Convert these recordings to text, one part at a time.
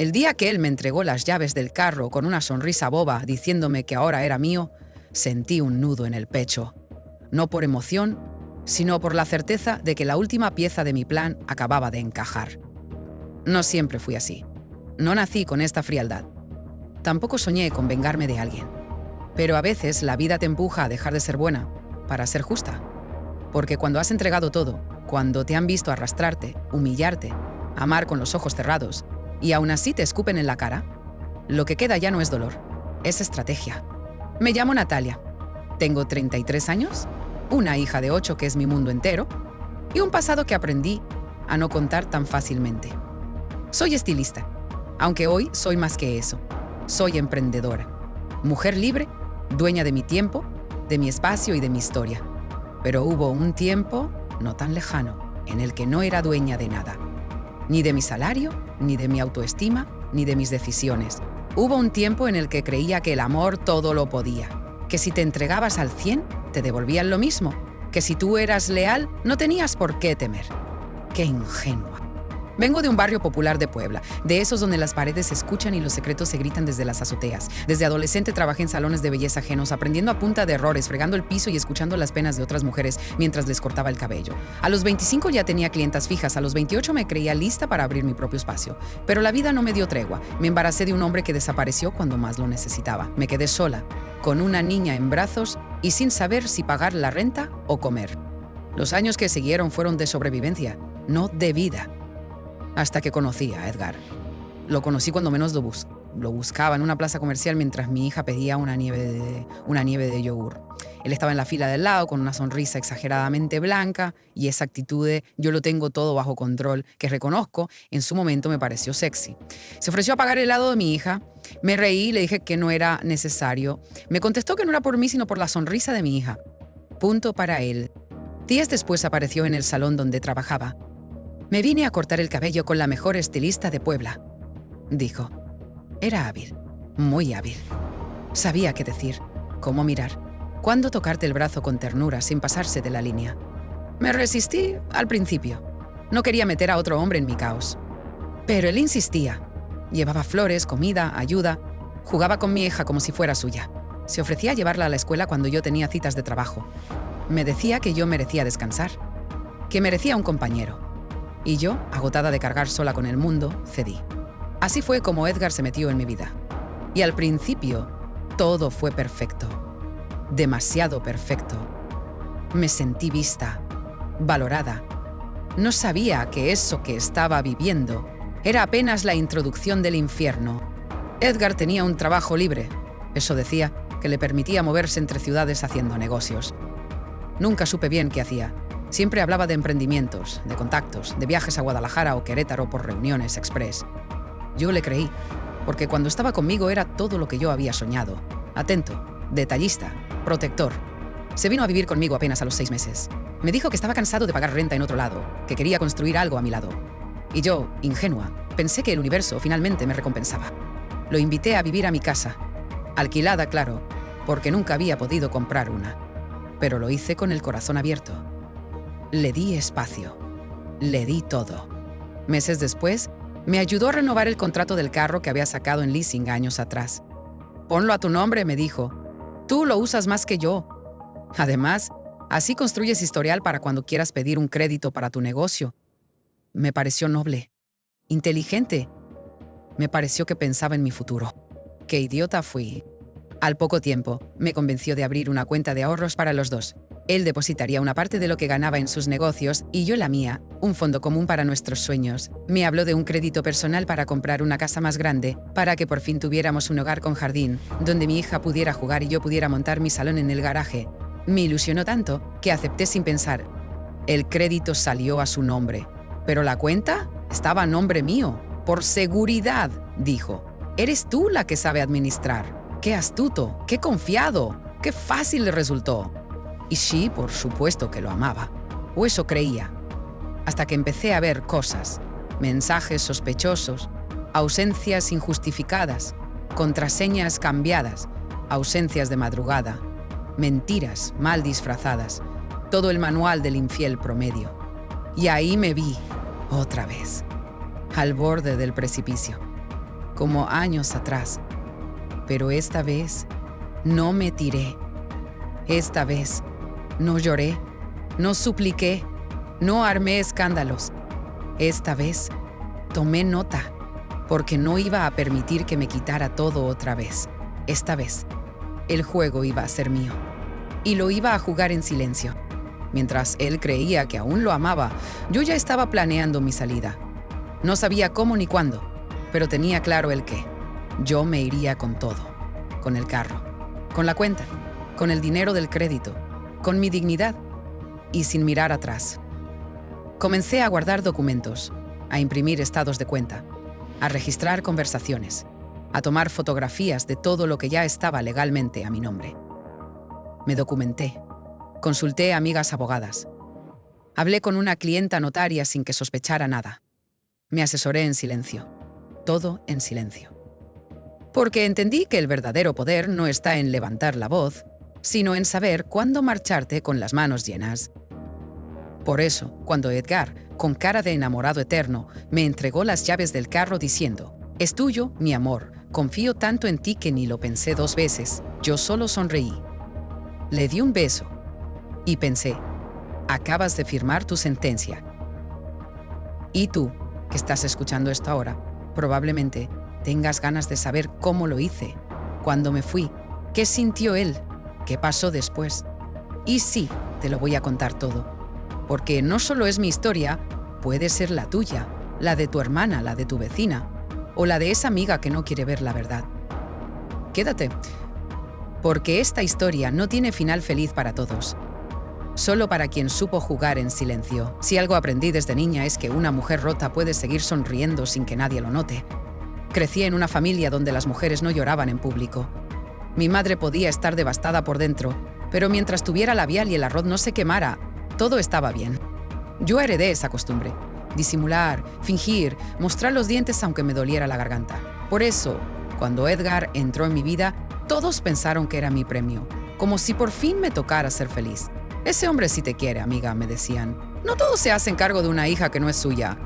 El día que él me entregó las llaves del carro con una sonrisa boba diciéndome que ahora era mío, sentí un nudo en el pecho. No por emoción, sino por la certeza de que la última pieza de mi plan acababa de encajar. No siempre fui así. No nací con esta frialdad. Tampoco soñé con vengarme de alguien. Pero a veces la vida te empuja a dejar de ser buena para ser justa. Porque cuando has entregado todo, cuando te han visto arrastrarte, humillarte, amar con los ojos cerrados, y aún así te escupen en la cara, lo que queda ya no es dolor, es estrategia. Me llamo Natalia. Tengo 33 años, una hija de 8 que es mi mundo entero, y un pasado que aprendí a no contar tan fácilmente. Soy estilista, aunque hoy soy más que eso. Soy emprendedora, mujer libre, dueña de mi tiempo, de mi espacio y de mi historia. Pero hubo un tiempo, no tan lejano, en el que no era dueña de nada. Ni de mi salario, ni de mi autoestima, ni de mis decisiones. Hubo un tiempo en el que creía que el amor todo lo podía, que si te entregabas al 100, te devolvían lo mismo, que si tú eras leal, no tenías por qué temer. ¡Qué ingenua! Vengo de un barrio popular de Puebla, de esos donde las paredes se escuchan y los secretos se gritan desde las azoteas. Desde adolescente trabajé en salones de belleza ajenos, aprendiendo a punta de errores, fregando el piso y escuchando las penas de otras mujeres mientras les cortaba el cabello. A los 25 ya tenía clientas fijas, a los 28 me creía lista para abrir mi propio espacio. Pero la vida no me dio tregua. Me embaracé de un hombre que desapareció cuando más lo necesitaba. Me quedé sola, con una niña en brazos y sin saber si pagar la renta o comer. Los años que siguieron fueron de sobrevivencia, no de vida. Hasta que conocí a Edgar. Lo conocí cuando menos lo buscaba en una plaza comercial mientras mi hija pedía una nieve de yogur. Él estaba en la fila del lado con una sonrisa exageradamente blanca y esa actitud de yo lo tengo todo bajo control, que reconozco, en su momento me pareció sexy. Se ofreció a pagar el helado de mi hija. Me reí y le dije que no era necesario. Me contestó que no era por mí, sino por la sonrisa de mi hija. Punto para él. Días después apareció en el salón donde trabajaba. Me vine a cortar el cabello con la mejor estilista de Puebla, dijo. Era hábil, muy hábil. Sabía qué decir, cómo mirar, cuándo tocarte el brazo con ternura sin pasarse de la línea. Me resistí al principio. No quería meter a otro hombre en mi caos. Pero él insistía. Llevaba flores, comida, ayuda. Jugaba con mi hija como si fuera suya. Se ofrecía a llevarla a la escuela cuando yo tenía citas de trabajo. Me decía que yo merecía descansar, que merecía un compañero. Y yo, agotada de cargar sola con el mundo, cedí. Así fue como Edgar se metió en mi vida. Y al principio, todo fue perfecto. Demasiado perfecto. Me sentí vista, valorada. No sabía que eso que estaba viviendo era apenas la introducción del infierno. Edgar tenía un trabajo libre. Eso decía, que le permitía moverse entre ciudades haciendo negocios. Nunca supe bien qué hacía. Siempre hablaba de emprendimientos, de contactos, de viajes a Guadalajara o Querétaro por reuniones express. Yo le creí, porque cuando estaba conmigo era todo lo que yo había soñado. Atento, detallista, protector. Se vino a vivir conmigo apenas a los 6 meses. Me dijo que estaba cansado de pagar renta en otro lado, que quería construir algo a mi lado. Y yo, ingenua, pensé que el universo finalmente me recompensaba. Lo invité a vivir a mi casa. Alquilada, claro, porque nunca había podido comprar una. Pero lo hice con el corazón abierto. Le di espacio. Le di todo. Meses después, me ayudó a renovar el contrato del carro que había sacado en leasing años atrás. Ponlo a tu nombre, me dijo. Tú lo usas más que yo. Además, así construyes historial para cuando quieras pedir un crédito para tu negocio. Me pareció noble, inteligente. Me pareció que pensaba en mi futuro. ¡Qué idiota fui! Al poco tiempo, me convenció de abrir una cuenta de ahorros para los dos. Él depositaría una parte de lo que ganaba en sus negocios y yo la mía, un fondo común para nuestros sueños. Me habló de un crédito personal para comprar una casa más grande, para que por fin tuviéramos un hogar con jardín, donde mi hija pudiera jugar y yo pudiera montar mi salón en el garaje. Me ilusionó tanto que acepté sin pensar. El crédito salió a su nombre, pero la cuenta estaba a nombre mío. Por seguridad, dijo. Eres tú la que sabe administrar. ¡Qué astuto! ¡Qué confiado! ¡Qué fácil le resultó! Y sí, por supuesto que lo amaba. O eso creía. Hasta que empecé a ver cosas, mensajes sospechosos, ausencias injustificadas, contraseñas cambiadas, ausencias de madrugada, mentiras mal disfrazadas, todo el manual del infiel promedio. Y ahí me vi, otra vez, al borde del precipicio. como años atrás. Pero esta vez no me tiré. Esta vez no lloré, no supliqué, no armé escándalos. Esta vez tomé nota, porque no iba a permitir que me quitara todo otra vez. Esta vez, el juego iba a ser mío, y lo iba a jugar en silencio. Mientras él creía que aún lo amaba, yo ya estaba planeando mi salida. No sabía cómo ni cuándo, pero tenía claro el qué. Yo me iría con todo, con el carro, con la cuenta, con el dinero del crédito, con mi dignidad, y sin mirar atrás. Comencé a guardar documentos, a imprimir estados de cuenta, a registrar conversaciones, a tomar fotografías de todo lo que ya estaba legalmente a mi nombre. Me documenté, consulté a amigas abogadas, hablé con una clienta notaria sin que sospechara nada. Me asesoré en silencio, todo en silencio. Porque entendí que el verdadero poder no está en levantar la voz, sino en saber cuándo marcharte con las manos llenas. Por eso, cuando Edgar, con cara de enamorado eterno, me entregó las llaves del carro diciendo: «Es tuyo, mi amor, confío tanto en ti que ni lo pensé 2 veces», yo solo sonreí. Le di un beso y pensé: acabas de firmar tu sentencia. Y tú, que estás escuchando esto ahora, probablemente tengas ganas de saber cómo lo hice, cuándo me fui, qué sintió él, qué pasó después. Y sí, te lo voy a contar todo, porque no solo es mi historia, puede ser la tuya, la de tu hermana, la de tu vecina, o la de esa amiga que no quiere ver la verdad. Quédate, porque esta historia no tiene final feliz para todos, solo para quien supo jugar en silencio. Si algo aprendí desde niña es que una mujer rota puede seguir sonriendo sin que nadie lo note. Crecí en una familia donde las mujeres no lloraban en público. Mi madre podía estar devastada por dentro, pero mientras tuviera labial y el arroz no se quemara, todo estaba bien. Yo heredé esa costumbre: disimular, fingir, mostrar los dientes aunque me doliera la garganta. Por eso, cuando Edgar entró en mi vida, todos pensaron que era mi premio, como si por fin me tocara ser feliz. «Ese hombre sí te quiere, amiga», me decían. «No todos se hacen cargo de una hija que no es suya».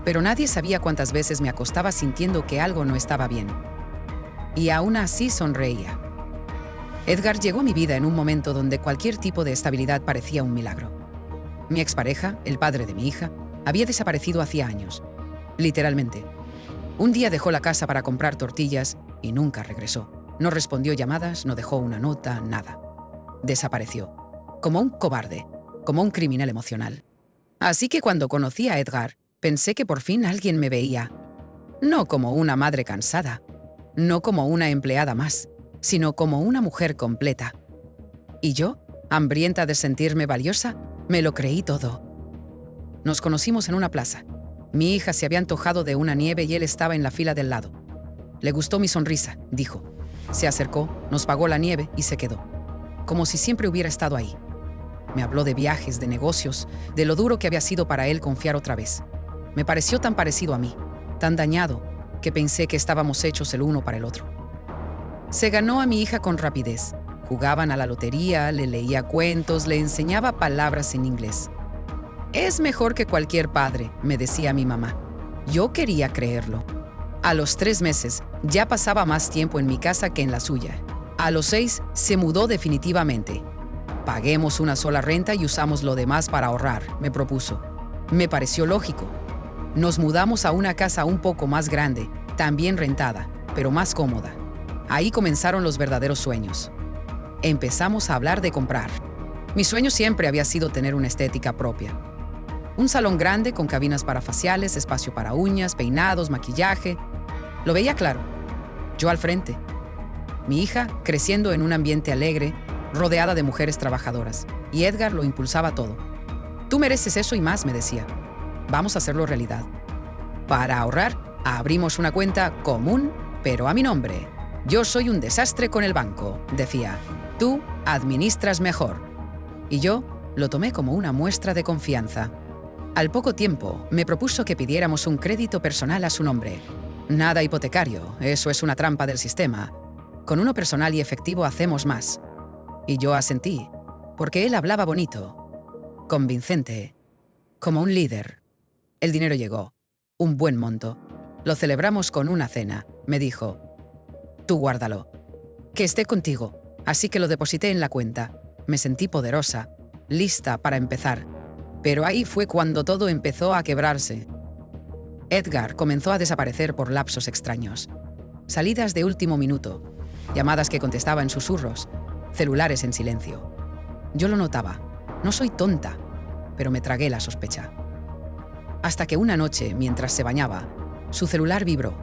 Pero nadie sabía cuántas veces me acostaba sintiendo que algo no estaba bien. Y aún así sonreía. Edgar llegó a mi vida en un momento donde cualquier tipo de estabilidad parecía un milagro. Mi expareja, el padre de mi hija, había desaparecido hacía años. Literalmente. Un día dejó la casa para comprar tortillas y nunca regresó. No respondió llamadas, no dejó una nota, nada. Desapareció. Como un cobarde, como un criminal emocional. Así que cuando conocí a Edgar, pensé que por fin alguien me veía. No como una madre cansada, no como una empleada más, sino como una mujer completa. Y yo, hambrienta de sentirme valiosa, me lo creí todo. Nos conocimos en una plaza. Mi hija se había antojado de una nieve y él estaba en la fila del lado. Le gustó mi sonrisa, dijo. Se acercó, nos pagó la nieve y se quedó. Como si siempre hubiera estado ahí. Me habló de viajes, de negocios, de lo duro que había sido para él confiar otra vez. Me pareció tan parecido a mí, tan dañado, que pensé que estábamos hechos el uno para el otro. Se ganó a mi hija con rapidez. Jugaban a la lotería, le leía cuentos, le enseñaba palabras en inglés. «Es mejor que cualquier padre», me decía mi mamá. Yo quería creerlo. A los 3 meses, ya pasaba más tiempo en mi casa que en la suya. A los 6, se mudó definitivamente. «Paguemos una sola renta y usamos lo demás para ahorrar», me propuso. Me pareció lógico. Nos mudamos a una casa un poco más grande, también rentada, pero más cómoda. Ahí comenzaron los verdaderos sueños. Empezamos a hablar de comprar. Mi sueño siempre había sido tener una estética propia. Un salón grande con cabinas para faciales, espacio para uñas, peinados, maquillaje. Lo veía claro. Yo al frente. Mi hija creciendo en un ambiente alegre, rodeada de mujeres trabajadoras. Y Edgar lo impulsaba todo. «Tú mereces eso y más», me decía. «Vamos a hacerlo realidad». Para ahorrar, abrimos una cuenta común, pero a mi nombre. «Yo soy un desastre con el banco», decía. «Tú administras mejor». Y yo lo tomé como una muestra de confianza. Al poco tiempo, me propuso que pidiéramos un crédito personal a su nombre. Nada hipotecario, eso es una trampa del sistema. Con uno personal y efectivo hacemos más. Y yo asentí, porque él hablaba bonito, convincente, como un líder. El dinero llegó, un buen monto. Lo celebramos con una cena. Me dijo, tú guárdalo. Que esté contigo. Así que lo deposité en la cuenta. Me sentí poderosa, lista para empezar. Pero ahí fue cuando todo empezó a quebrarse. Edgar comenzó a desaparecer por lapsos extraños. Salidas de último minuto, llamadas que contestaba en susurros, celulares en silencio. Yo lo notaba. No soy tonta, pero me tragué la sospecha. Hasta que una noche, mientras se bañaba, su celular vibró.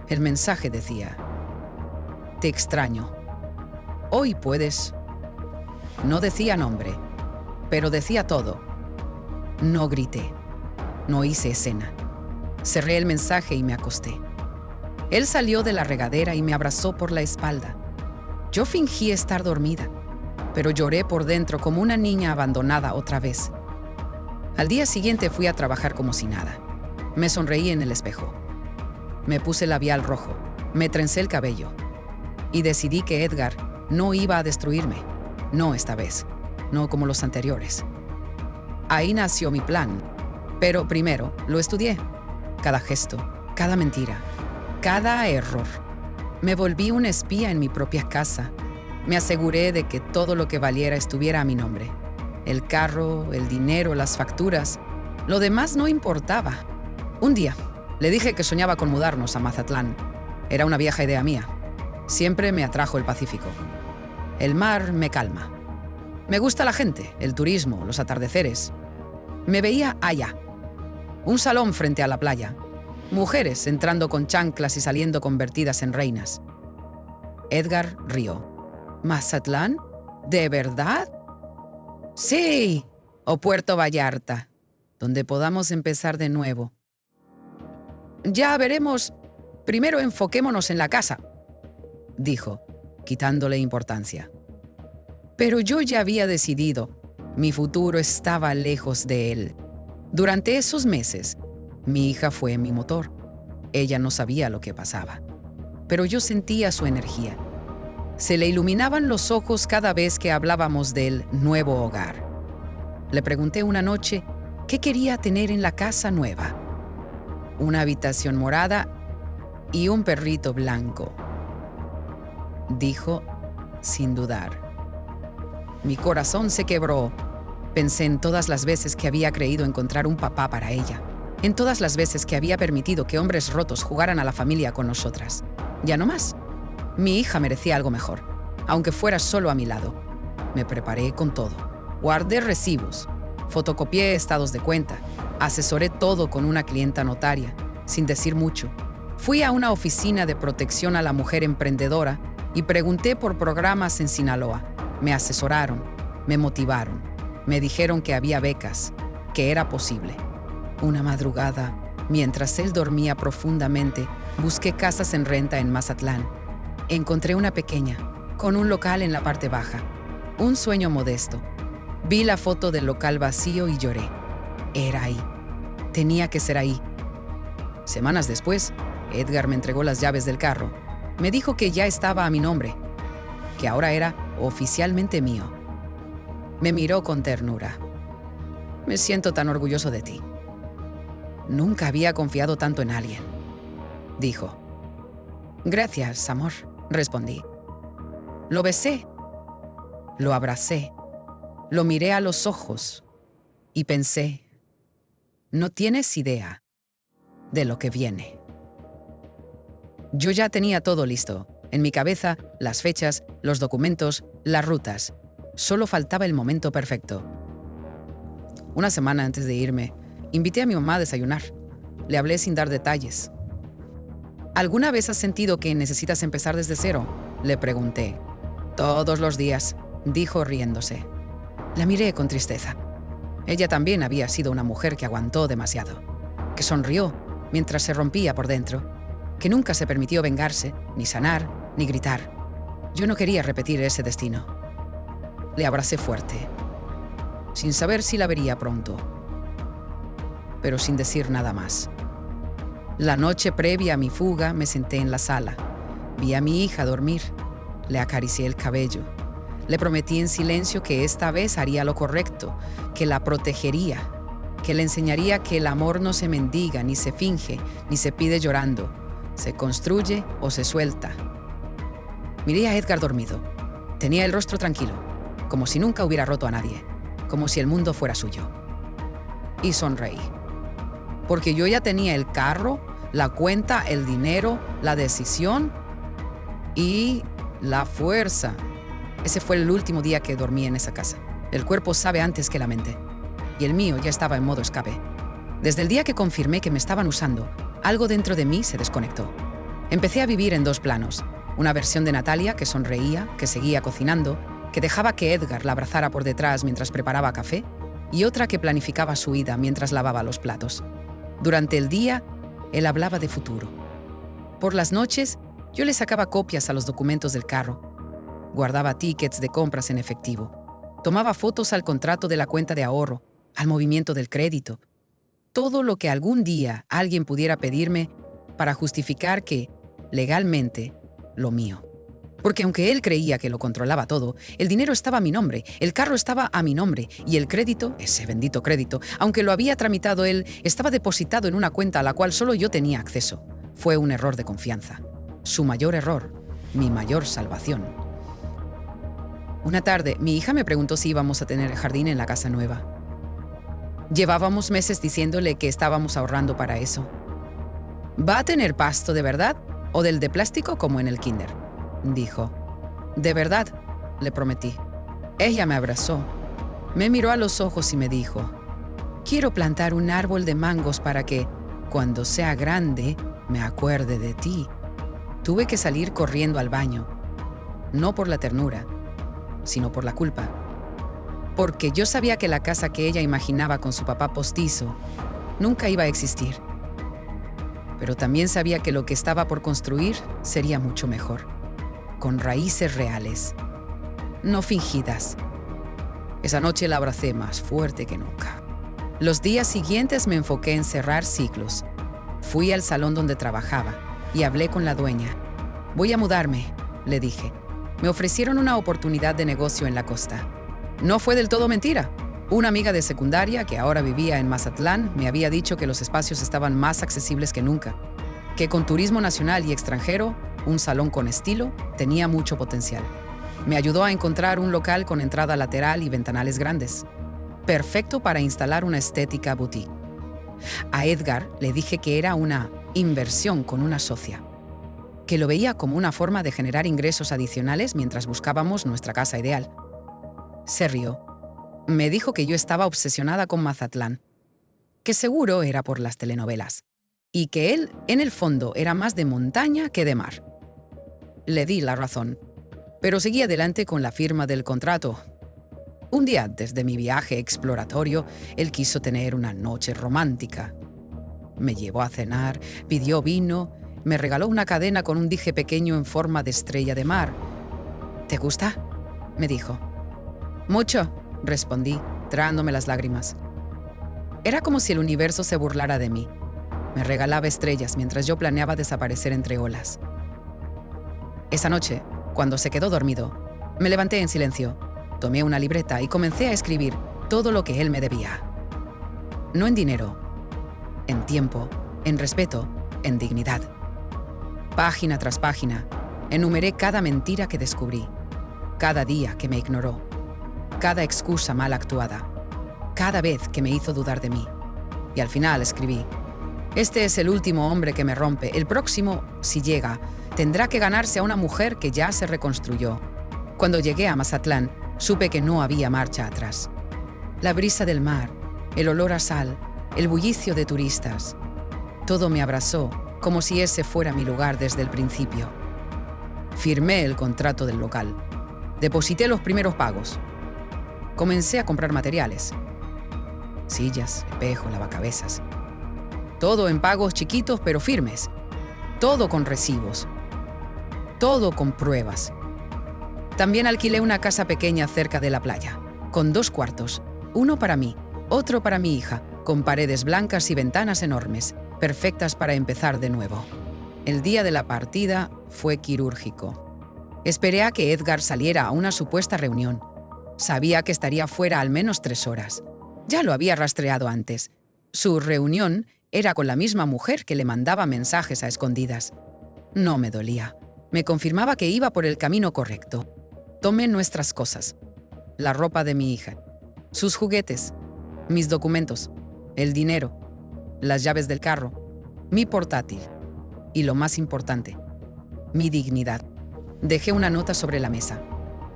El mensaje decía, te extraño. Hoy puedes. No decía nombre, pero decía todo. No grité. No hice escena. Cerré el mensaje y me acosté. Él salió de la regadera y me abrazó por la espalda. Yo fingí estar dormida, pero lloré por dentro como una niña abandonada otra vez. Al día siguiente fui a trabajar como si nada. Me sonreí en el espejo. Me puse labial rojo, me trencé el cabello y decidí que Edgar no iba a destruirme. No esta vez, no como los anteriores. Ahí nació mi plan, pero primero lo estudié. Cada gesto, cada mentira, cada error. Me volví una espía en mi propia casa. Me aseguré de que todo lo que valiera estuviera a mi nombre. El carro, el dinero, las facturas. Lo demás no importaba. Un día, le dije que soñaba con mudarnos a Mazatlán. Era una vieja idea mía. Siempre me atrajo el Pacífico. El mar me calma. Me gusta la gente, el turismo, los atardeceres. Me veía allá. Un salón frente a la playa. Mujeres entrando con chanclas y saliendo convertidas en reinas. Edgar rió. ¿Mazatlán? ¿De verdad? Sí. O Puerto Vallarta, donde podamos empezar de nuevo. Ya veremos. Primero enfoquémonos en la casa, dijo, quitándole importancia. Pero yo ya había decidido. Mi futuro estaba lejos de él. Durante esos meses, mi hija fue mi motor. Ella no sabía lo que pasaba, pero yo sentía su energía. Se le iluminaban los ojos cada vez que hablábamos del nuevo hogar. Le pregunté una noche qué quería tener en la casa nueva. Una habitación morada y un perrito blanco, dijo sin dudar. Mi corazón se quebró. Pensé en todas las veces que había creído encontrar un papá para ella, en todas las veces que había permitido que hombres rotos jugaran a la familia con nosotras. Ya no más. Mi hija merecía algo mejor, aunque fuera solo a mi lado. Me preparé con todo. Guardé recibos, fotocopié estados de cuenta, asesoré todo con una clienta notaria, sin decir mucho. Fui a una oficina de protección a la mujer emprendedora y pregunté por programas en Sinaloa. Me asesoraron, me motivaron, me dijeron que había becas, que era posible. Una madrugada, mientras él dormía profundamente, busqué casas en renta en Mazatlán. Encontré una pequeña, con un local en la parte baja. Un sueño modesto. Vi la foto del local vacío y lloré. Era ahí. Tenía que ser ahí. Semanas después, Edgar me entregó las llaves del carro. Me dijo que ya estaba a mi nombre, que ahora era oficialmente mío. Me miró con ternura. Me siento tan orgulloso de ti. Nunca había confiado tanto en alguien, dijo. Gracias, amor, respondí. Lo besé, lo abracé, lo miré a los ojos y pensé, no tienes idea de lo que viene. Yo ya tenía todo listo. En mi cabeza, las fechas, los documentos, las rutas. Solo faltaba el momento perfecto. Una semana antes de irme, invité a mi mamá a desayunar. Le hablé sin dar detalles. ¿Alguna vez has sentido que necesitas empezar desde cero?, le pregunté. Todos los días, dijo riéndose. La miré con tristeza. Ella también había sido una mujer que aguantó demasiado, que sonrió mientras se rompía por dentro, que nunca se permitió vengarse, ni sanar, ni gritar. Yo no quería repetir ese destino. Le abracé fuerte, sin saber si la vería pronto, pero sin decir nada más. La noche previa a mi fuga me senté en la sala. Vi a mi hija dormir. Le acaricié el cabello. Le prometí en silencio que esta vez haría lo correcto, que la protegería. que le enseñaría que el amor no se mendiga, ni se finge, ni se pide llorando. Se construye o se suelta. Miré a Edgar dormido. Tenía el rostro tranquilo, como si nunca hubiera roto a nadie, como si el mundo fuera suyo. Y sonreí. Porque yo ya tenía el carro, la cuenta, el dinero, la decisión y la fuerza. Ese fue el último día que dormí en esa casa. El cuerpo sabe antes que la mente. Y el mío ya estaba en modo escape. Desde el día que confirmé que me estaban usando, algo dentro de mí se desconectó. Empecé a vivir en dos planos. Una versión de Natalia que sonreía, que seguía cocinando, que dejaba que Edgar la abrazara por detrás mientras preparaba café, y otra que planificaba su ida mientras lavaba los platos. Durante el día, él hablaba de futuro. Por las noches, yo le sacaba copias a los documentos del carro. Guardaba tickets de compras en efectivo. Tomaba fotos al contrato de la cuenta de ahorro, al movimiento del crédito. Todo lo que algún día alguien pudiera pedirme para justificar que, legalmente, lo mío. Porque aunque él creía que lo controlaba todo, el dinero estaba a mi nombre, el carro estaba a mi nombre y el crédito, ese bendito crédito, aunque lo había tramitado él, estaba depositado en una cuenta a la cual solo yo tenía acceso. Fue un error de confianza. Su mayor error, mi mayor salvación. Una tarde, mi hija me preguntó si íbamos a tener jardín en la casa nueva. Llevábamos meses diciéndole que estábamos ahorrando para eso. ¿Va a tener pasto de verdad o del de plástico como en el kinder?, dijo. De verdad, le prometí. Ella me abrazó. Me miró a los ojos y me dijo, quiero plantar un árbol de mangos para que, cuando sea grande, me acuerde de ti. Tuve que salir corriendo al baño. No por la ternura, sino por la culpa. Porque yo sabía que la casa que ella imaginaba con su papá postizo nunca iba a existir. Pero también sabía que lo que estaba por construir sería mucho mejor, con raíces reales, no fingidas. Esa noche la abracé más fuerte que nunca. Los días siguientes me enfoqué en cerrar ciclos. Fui al salón donde trabajaba y hablé con la dueña. Voy a mudarme, le dije. Me ofrecieron una oportunidad de negocio en la costa. No fue del todo mentira. Una amiga de secundaria, que ahora vivía en Mazatlán, me había dicho que los espacios estaban más accesibles que nunca, que con turismo nacional y extranjero, un salón con estilo tenía mucho potencial. Me ayudó a encontrar un local con entrada lateral y ventanales grandes, perfecto para instalar una estética boutique. A Edgar le dije que era una inversión con una socia, que lo veía como una forma de generar ingresos adicionales mientras buscábamos nuestra casa ideal. Se rió. Me dijo que yo estaba obsesionada con Mazatlán, que seguro era por las telenovelas, y que él, en el fondo, era más de montaña que de mar. Le di la razón, pero seguí adelante con la firma del contrato. Un día antes de mi viaje exploratorio, él quiso tener una noche romántica. Me llevó a cenar, pidió vino, me regaló una cadena con un dije pequeño en forma de estrella de mar. ¿Te gusta?, me dijo. Mucho, respondí, tragándome las lágrimas. Era como si el universo se burlara de mí. Me regalaba estrellas mientras yo planeaba desaparecer entre olas. Esa noche, cuando se quedó dormido, me levanté en silencio, tomé una libreta y comencé a escribir todo lo que él me debía. No en dinero, en tiempo, en respeto, en dignidad. Página tras página, enumeré cada mentira que descubrí, cada día que me ignoró, cada excusa mal actuada, cada vez que me hizo dudar de mí. Y al final escribí, este es el último hombre que me rompe. El próximo, si llega, tendrá que ganarse a una mujer que ya se reconstruyó. Cuando llegué a Mazatlán, supe que no había marcha atrás. La brisa del mar, el olor a sal, el bullicio de turistas. Todo me abrazó, como si ese fuera mi lugar desde el principio. Firmé el contrato del local. Deposité los primeros pagos. Comencé a comprar materiales. Sillas, espejo, lavacabezas. Todo en pagos chiquitos pero firmes. Todo con recibos. Todo con pruebas. También alquilé una casa pequeña cerca de la playa, con 2 cuartos, uno para mí, otro para mi hija, con paredes blancas y ventanas enormes, perfectas para empezar de nuevo. El día de la partida fue quirúrgico. Esperé a que Edgar saliera a una supuesta reunión. Sabía que estaría fuera al menos 3 horas. Ya lo había rastreado antes. Su reunión era con la misma mujer que le mandaba mensajes a escondidas. No me dolía. Me confirmaba que iba por el camino correcto. Tomé nuestras cosas. La ropa de mi hija, sus juguetes, mis documentos, el dinero, las llaves del carro, mi portátil y, lo más importante, mi dignidad. Dejé una nota sobre la mesa.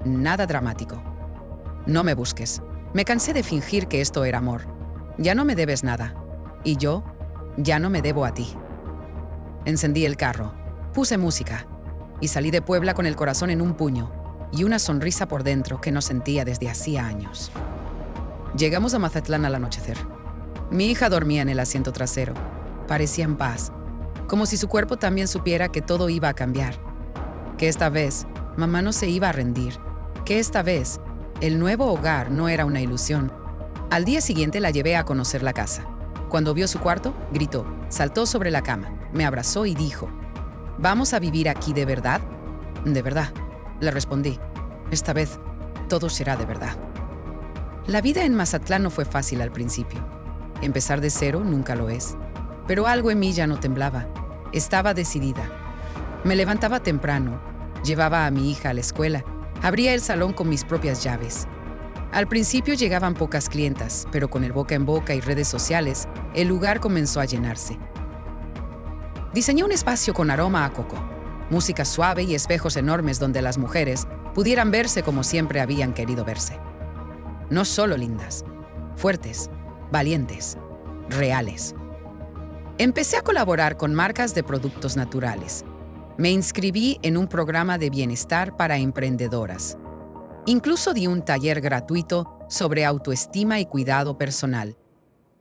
Nada dramático. No me busques. Me cansé de fingir que esto era amor. Ya no me debes nada. Y yo ya no me debo a ti. Encendí el carro, puse música y salí de Puebla con el corazón en un puño y una sonrisa por dentro que no sentía desde hacía años. Llegamos a Mazatlán al anochecer. Mi hija dormía en el asiento trasero. Parecía en paz, como si su cuerpo también supiera que todo iba a cambiar. Que esta vez mamá no se iba a rendir. Que esta vez el nuevo hogar no era una ilusión. Al día siguiente la llevé a conocer la casa. Cuando vio su cuarto, gritó, saltó sobre la cama, me abrazó y dijo, ¿vamos a vivir aquí de verdad? De verdad, le respondí. Esta vez todo será de verdad. La vida en Mazatlán no fue fácil al principio. Empezar de cero nunca lo es. Pero algo en mí ya no temblaba. Estaba decidida. Me levantaba temprano, llevaba a mi hija a la escuela, abría el salón con mis propias llaves. Al principio llegaban pocas clientas, pero con el boca en boca y redes sociales, el lugar comenzó a llenarse. Diseñé un espacio con aroma a coco, música suave y espejos enormes donde las mujeres pudieran verse como siempre habían querido verse. No solo lindas, fuertes, valientes, reales. Empecé a colaborar con marcas de productos naturales. Me inscribí en un programa de bienestar para emprendedoras. Incluso di un taller gratuito sobre autoestima y cuidado personal.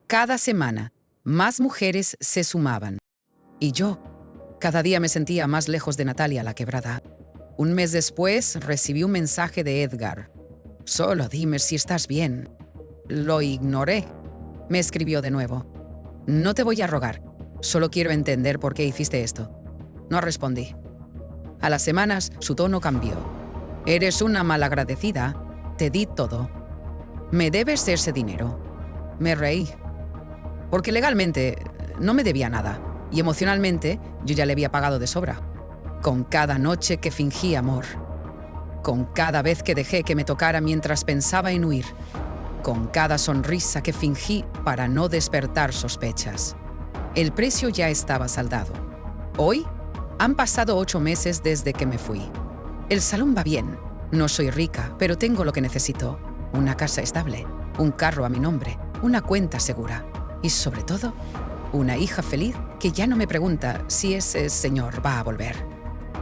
Cada semana, más mujeres se sumaban. Y yo, cada día me sentía más lejos de Natalia la quebrada. Un mes después, recibí un mensaje de Edgar. Solo dime si estás bien. Lo ignoré. Me escribió de nuevo. No te voy a rogar. Solo quiero entender por qué hiciste esto. No respondí. A las semanas, su tono cambió. Eres una malagradecida. Te di todo. Me debes ese dinero. Me reí. Porque legalmente no me debía nada. Y emocionalmente yo ya le había pagado de sobra. Con cada noche que fingí amor. Con cada vez que dejé que me tocara mientras pensaba en huir. Con cada sonrisa que fingí para no despertar sospechas. El precio ya estaba saldado. Hoy han pasado 8 meses desde que me fui. El salón va bien. No soy rica, pero tengo lo que necesito. Una casa estable, un carro a mi nombre, una cuenta segura. Y sobre todo, una hija feliz que ya no me pregunta si ese señor va a volver.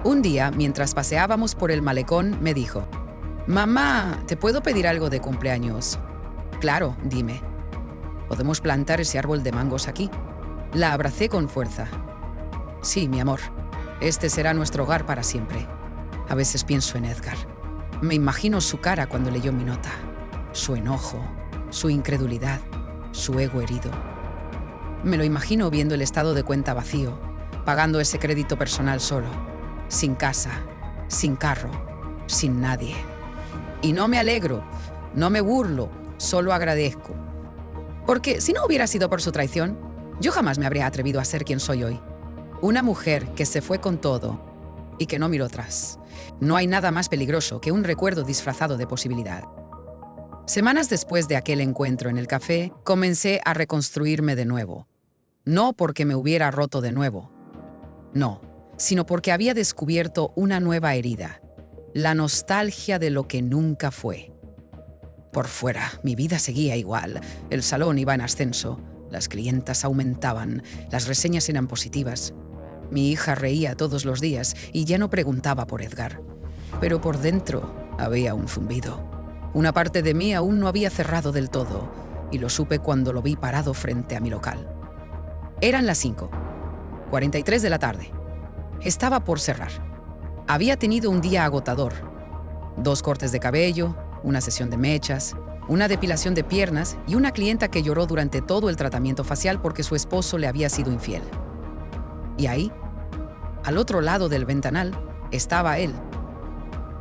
Un día, mientras paseábamos por el malecón, me dijo, «Mamá, ¿te puedo pedir algo de cumpleaños?» «Claro, dime». «¿Podemos plantar ese árbol de mangos aquí?» La abracé con fuerza. «Sí, mi amor. Este será nuestro hogar para siempre». A veces pienso en Edgar. Me imagino su cara cuando leyó mi nota. Su enojo, su incredulidad, su ego herido. Me lo imagino viendo el estado de cuenta vacío, pagando ese crédito personal solo, sin casa, sin carro, sin nadie. Y no me alegro, no me burlo, solo agradezco. Porque si no hubiera sido por su traición, yo jamás me habría atrevido a ser quien soy hoy. Una mujer que se fue con todo y que no miró atrás. No hay nada más peligroso que un recuerdo disfrazado de posibilidad. Semanas después de aquel encuentro en el café, comencé a reconstruirme de nuevo. No porque me hubiera roto de nuevo. No, sino porque había descubierto una nueva herida. La nostalgia de lo que nunca fue. Por fuera, mi vida seguía igual. El salón iba en ascenso. Las clientas aumentaban. Las reseñas eran positivas. Mi hija reía todos los días y ya no preguntaba por Edgar. Pero por dentro había un zumbido. Una parte de mí aún no había cerrado del todo, y lo supe cuando lo vi parado frente a mi local. Eran las 5:43 de la tarde. Estaba por cerrar. Había tenido un día agotador. 2 cortes de cabello, una sesión de mechas, una depilación de piernas y una clienta que lloró durante todo el tratamiento facial porque su esposo le había sido infiel. Y ahí, al otro lado del ventanal, estaba él,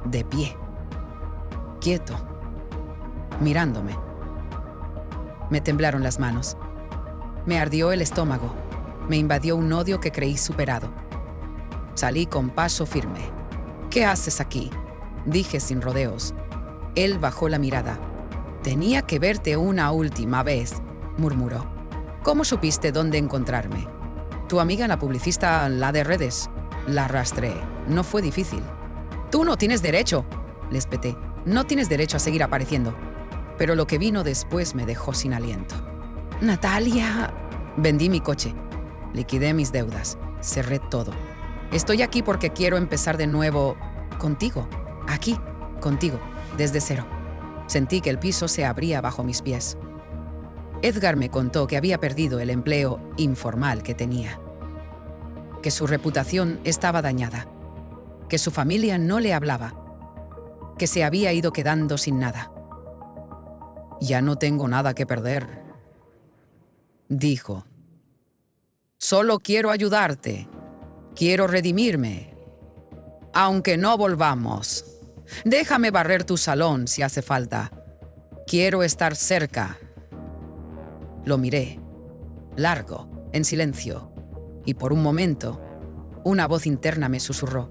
de pie, quieto, mirándome. Me temblaron las manos. Me ardió el estómago. Me invadió un odio que creí superado. Salí con paso firme. «¿Qué haces aquí?», dije sin rodeos. Él bajó la mirada. «Tenía que verte una última vez», murmuró. «¿Cómo supiste dónde encontrarme?». «Tu amiga, la publicista, la de redes». La rastreé. No fue difícil. «Tú no tienes derecho», le espeté. «No tienes derecho a seguir apareciendo». Pero lo que vino después me dejó sin aliento. «Natalia...». Vendí mi coche. Liquidé mis deudas. Cerré todo. Estoy aquí porque quiero empezar de nuevo contigo. Aquí, contigo, desde cero. Sentí que el piso se abría bajo mis pies. Edgar me contó que había perdido el empleo informal que tenía, que su reputación estaba dañada, que su familia no le hablaba, que se había ido quedando sin nada. «Ya no tengo nada que perder», dijo. «Solo quiero ayudarte. Quiero redimirme. Aunque no volvamos. Déjame barrer tu salón si hace falta. Quiero estar cerca». Lo miré, largo, en silencio, y por un momento, una voz interna me susurró: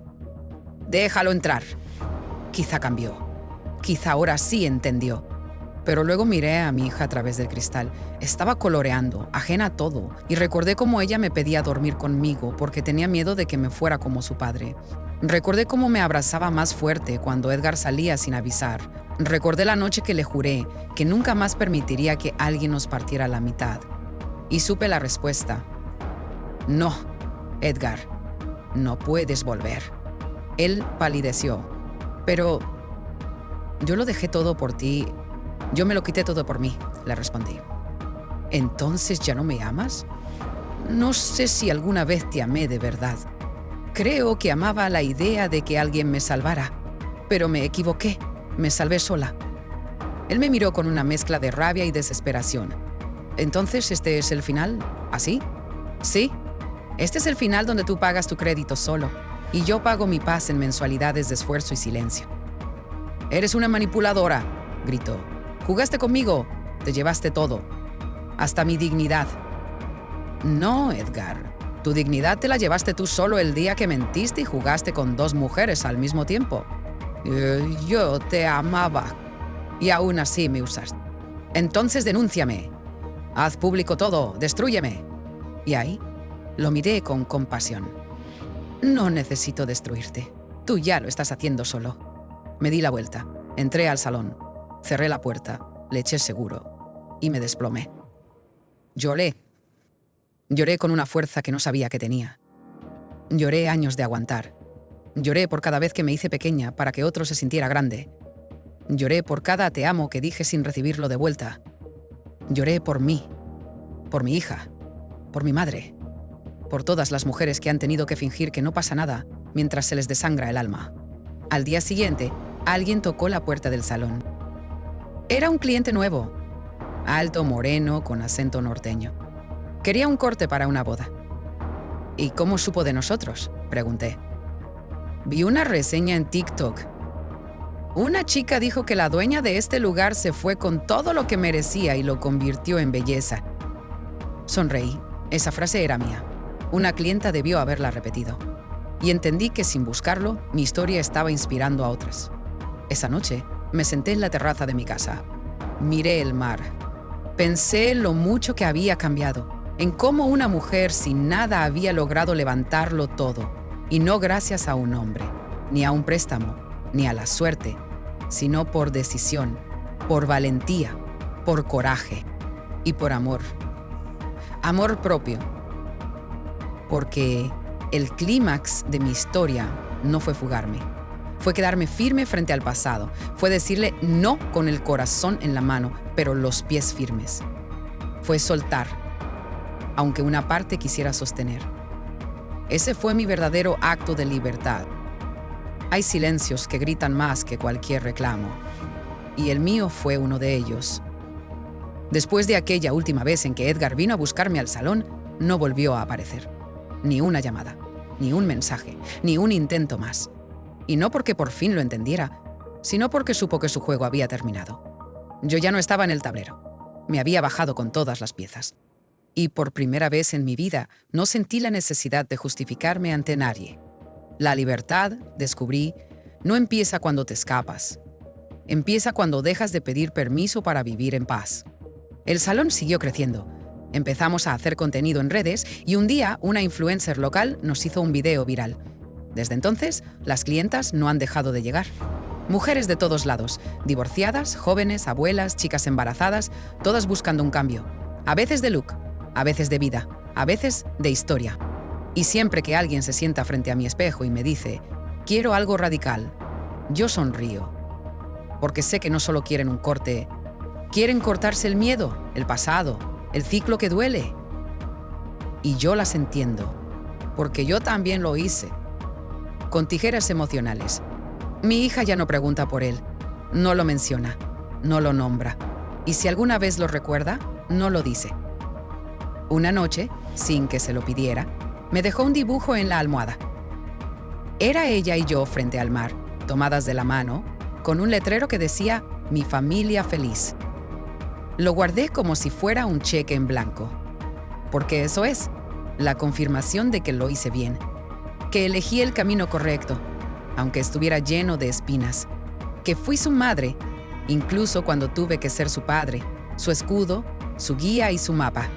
«Déjalo entrar». Quizá cambió. Quizá ahora sí entendió. Pero luego miré a mi hija a través del cristal. Estaba coloreando, ajena a todo, y recordé cómo ella me pedía dormir conmigo porque tenía miedo de que me fuera como su padre. Recordé cómo me abrazaba más fuerte cuando Edgar salía sin avisar. Recordé la noche que le juré que nunca más permitiría que alguien nos partiera a la mitad. Y supe la respuesta. «No, Edgar, no puedes volver». Él palideció. «Pero yo lo dejé todo por ti. Yo me lo quité todo por mí», le respondí. «¿Entonces ya no me amas?». «No sé si alguna vez te amé de verdad. Creo que amaba la idea de que alguien me salvara, pero me equivoqué, me salvé sola». Él me miró con una mezcla de rabia y desesperación. «¿Entonces este es el final? ¿Así?». «Sí, este es el final donde tú pagas tu crédito solo y yo pago mi paz en mensualidades de esfuerzo y silencio». «Eres una manipuladora», gritó. «Jugaste conmigo, te llevaste todo, hasta mi dignidad». «No, Edgar, tu dignidad te la llevaste tú solo el día que mentiste y jugaste con 2 mujeres al mismo tiempo. Yo te amaba y aún así me usaste. Entonces denúnciame, haz público todo, destrúyeme». Y ahí lo miré con compasión. «No necesito destruirte, tú ya lo estás haciendo solo». Me di la vuelta, entré al salón. Cerré la puerta, le eché seguro y me desplomé. Lloré. Lloré con una fuerza que no sabía que tenía. Lloré años de aguantar. Lloré por cada vez que me hice pequeña para que otro se sintiera grande. Lloré por cada te amo que dije sin recibirlo de vuelta. Lloré por mí, por mi hija, por mi madre, por todas las mujeres que han tenido que fingir que no pasa nada mientras se les desangra el alma. Al día siguiente, alguien tocó la puerta del salón. Era un cliente nuevo, alto, moreno, con acento norteño. Quería un corte para una boda. «¿Y cómo supo de nosotros?», pregunté. «Vi una reseña en TikTok. Una chica dijo que la dueña de este lugar se fue con todo lo que merecía y lo convirtió en belleza». Sonreí. Esa frase era mía. Una clienta debió haberla repetido. Y entendí que sin buscarlo, mi historia estaba inspirando a otras. Esa noche, me senté en la terraza de mi casa. Miré el mar. Pensé en lo mucho que había cambiado, en cómo una mujer sin nada había logrado levantarlo todo, y no gracias a un hombre, ni a un préstamo, ni a la suerte, sino por decisión, por valentía, por coraje y por amor. Amor propio. Porque el clímax de mi historia no fue fugarme. Fue quedarme firme frente al pasado. Fue decirle no con el corazón en la mano, pero los pies firmes. Fue soltar, aunque una parte quisiera sostener. Ese fue mi verdadero acto de libertad. Hay silencios que gritan más que cualquier reclamo, y el mío fue uno de ellos. Después de aquella última vez en que Edgar vino a buscarme al salón, no volvió a aparecer. Ni una llamada, ni un mensaje, ni un intento más. Y no porque por fin lo entendiera, sino porque supo que su juego había terminado. Yo ya no estaba en el tablero. Me había bajado con todas las piezas. Y por primera vez en mi vida no sentí la necesidad de justificarme ante nadie. La libertad, descubrí, no empieza cuando te escapas. Empieza cuando dejas de pedir permiso para vivir en paz. El salón siguió creciendo. Empezamos a hacer contenido en redes y un día una influencer local nos hizo un video viral. Desde entonces, las clientas no han dejado de llegar. Mujeres de todos lados, divorciadas, jóvenes, abuelas, chicas embarazadas, todas buscando un cambio. A veces de look, a veces de vida, a veces de historia. Y siempre que alguien se sienta frente a mi espejo y me dice, quiero algo radical, yo sonrío. Porque sé que no solo quieren un corte, quieren cortarse el miedo, el pasado, el ciclo que duele. Y yo las entiendo, porque yo también lo hice. Con tijeras emocionales. Mi hija ya no pregunta por él, no lo menciona, no lo nombra. Y si alguna vez lo recuerda, no lo dice. Una noche, sin que se lo pidiera, me dejó un dibujo en la almohada. Era ella y yo frente al mar, tomadas de la mano, con un letrero que decía «Mi familia feliz». Lo guardé como si fuera un cheque en blanco. Porque eso es, la confirmación de que lo hice bien, que elegí el camino correcto, aunque estuviera lleno de espinas, que fui su madre, incluso cuando tuve que ser su padre, su escudo, su guía y su mapa.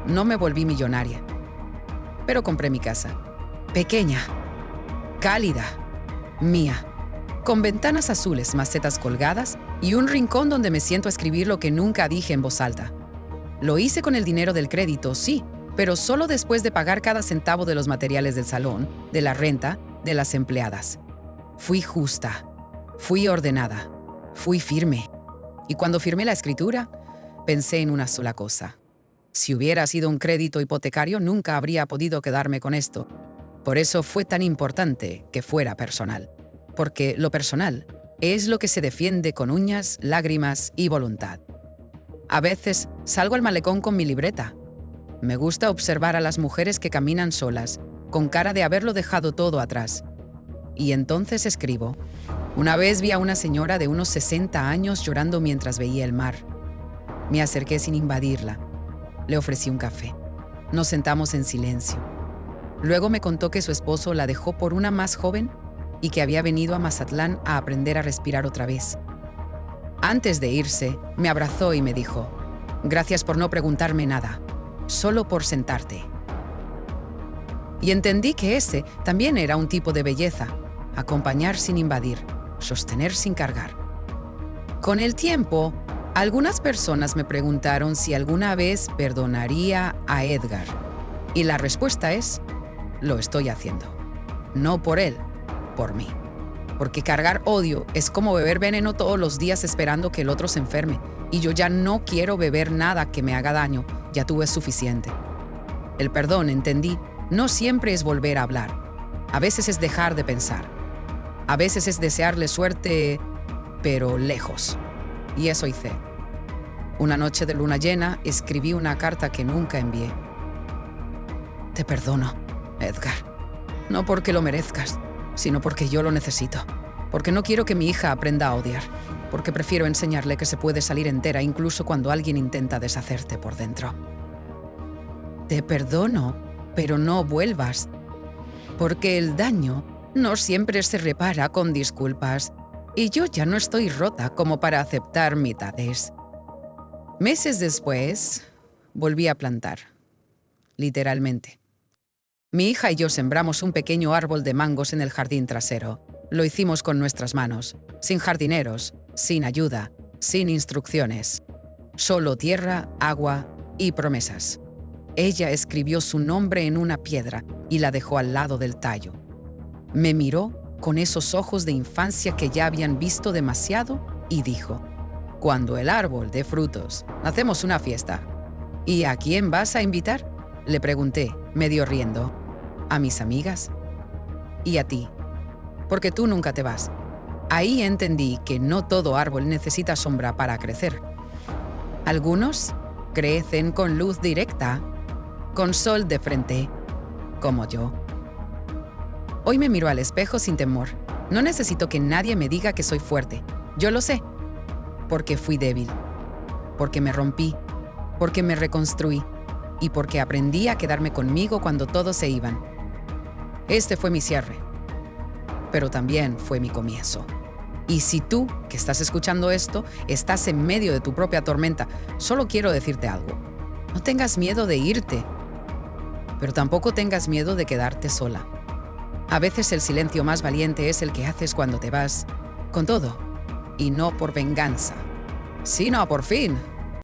No me volví millonaria, pero compré mi casa, pequeña, cálida, mía, con ventanas azules, macetas colgadas y un rincón donde me siento a escribir lo que nunca dije en voz alta. Lo hice con el dinero del crédito, sí, pero solo después de pagar cada centavo de los materiales del salón, de la renta, de las empleadas. Fui justa, fui ordenada, fui firme. Y cuando firmé la escritura, pensé en una sola cosa. Si hubiera sido un crédito hipotecario, nunca habría podido quedarme con esto. Por eso fue tan importante que fuera personal. Porque lo personal es lo que se defiende con uñas, lágrimas y voluntad. A veces salgo al malecón con mi libreta. Me gusta observar a las mujeres que caminan solas, con cara de haberlo dejado todo atrás. Y entonces escribo. Una vez vi a una señora de unos 60 años llorando mientras veía el mar. Me acerqué sin invadirla. Le ofrecí un café. Nos sentamos en silencio. Luego me contó que su esposo la dejó por una más joven y que había venido a Mazatlán a aprender a respirar otra vez. Antes de irse, me abrazó y me dijo, «Gracias por no preguntarme nada, solo por sentarte». Y entendí que ese también era un tipo de belleza, acompañar sin invadir, sostener sin cargar. Con el tiempo, algunas personas me preguntaron si alguna vez perdonaría a Edgar. Y la respuesta es, lo estoy haciendo. No por él, por mí. Porque cargar odio es como beber veneno todos los días esperando que el otro se enferme. Y yo ya no quiero beber nada que me haga daño, ya tuve suficiente. El perdón, entendí, no siempre es volver a hablar. A veces es dejar de pensar. A veces es desearle suerte, pero lejos. Y eso hice. Una noche de luna llena, escribí una carta que nunca envié. Te perdono, Edgar. No porque lo merezcas, sino porque yo lo necesito. Porque no quiero que mi hija aprenda a odiar. Porque prefiero enseñarle que se puede salir entera incluso cuando alguien intenta deshacerte por dentro. Te perdono, pero no vuelvas. Porque el daño no siempre se repara con disculpas. Y yo ya no estoy rota como para aceptar mitades. Meses después, volví a plantar. Literalmente. Mi hija y yo sembramos un pequeño árbol de mangos en el jardín trasero. Lo hicimos con nuestras manos, sin jardineros, sin ayuda, sin instrucciones. Solo tierra, agua y promesas. Ella escribió su nombre en una piedra y la dejó al lado del tallo. Me miró con esos ojos de infancia que ya habían visto demasiado y dijo, «Cuando el árbol dé frutos, hacemos una fiesta». «¿Y a quién vas a invitar?», le pregunté, medio riendo. «A mis amigas. Y a ti, porque tú nunca te vas». Ahí entendí que no todo árbol necesita sombra para crecer. Algunos crecen con luz directa, con sol de frente, como yo. Hoy me miro al espejo sin temor. No necesito que nadie me diga que soy fuerte. Yo lo sé. Porque fui débil. Porque me rompí. Porque me reconstruí. y porque aprendí a quedarme conmigo cuando todos se iban. Este fue mi cierre, pero también fue mi comienzo. Y si tú, que estás escuchando esto, estás en medio de tu propia tormenta, solo quiero decirte algo. No tengas miedo de irte, pero tampoco tengas miedo de quedarte sola. A veces el silencio más valiente es el que haces cuando te vas, con todo, y no por venganza, sino por fin.